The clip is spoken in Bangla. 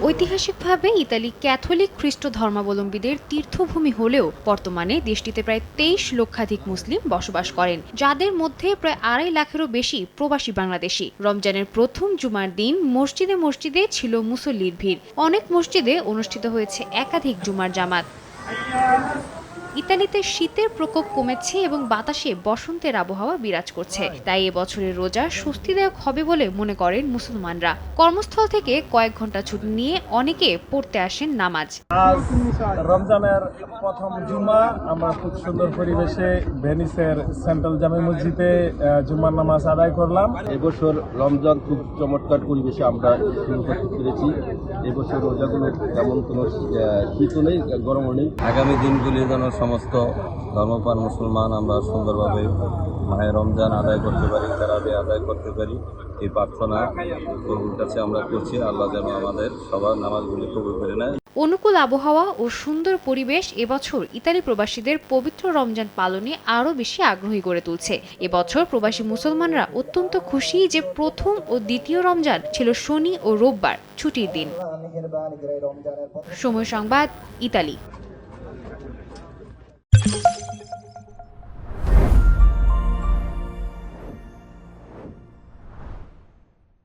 ঐতিহাসিকভাবে ইতালি ক্যাথলিক খ্রিস্ট ধর্মাবলম্বীদের তীর্থভূমি হলেও বর্তমানে দেশটিতে প্রায় 23 লক্ষাধিক মুসলিম বসবাস করেন, যাদের মধ্যে প্রায় 2.5 লাখেরও বেশি প্রবাসী বাংলাদেশি। রমজানের প্রথম জুমার দিন মসজিদে মসজিদে ছিল মুসল্লির ভিড়। অনেক মসজিদে অনুষ্ঠিত হয়েছে একাধিক জুমার জামাত। ইতালিতে শীতের প্রকোপ কমেছে এবং বাতাসে বসন্তের আবহাওয়া বিরাজ করছে, তাই এবছরের রোজা স্বস্তিদায়ক হবে বলে মনে করেন মুসলমানরা। কর্মস্থল থেকে কয়েক ঘন্টা ছুটি নিয়ে অনেকে পড়তে আসেন নামাজ। আজ রমজানের প্রথম জুমা আমরা খুব সুন্দর পরিবেশে ভেনিসের সেন্ট্রাল জামে মসজিদে জুমার নামাজ আদায় করলাম। এবছর রমজান খুব চমৎকার পরিবেশে আমরা শুরু করতে পেরেছি। এবছর রোজাগুলো তেমন কোনো শীতও নেই, গরমও নেই। আগামী দিনগুলি যেন সমস্ত ধর্মপ্রাণ মুসলমান আমরা সুন্দরভাবে মাহে রমজান আদায় করতে পারি, তারাবি আদায় করতে পারি, এই প্রার্থনা প্রভুর কাছে আমরা করছি। আল্লাহ যেন আমাদের সবার নামাজগুলি কবুল করে নেয়। অনুকূল আবহাওয়া ও সুন্দর পরিবেশ এবছর ইতালি প্রবাসীদের পবিত্র রমজান পালনে আরও বেশি আগ্রহী করে তুলছে। এবছর প্রবাসী মুসলমানরা অত্যন্ত খুশি যে প্রথম ও দ্বিতীয় রমজান ছিল শনি ও রোববার ছুটির দিন। সময় সংবাদ, ইতালি।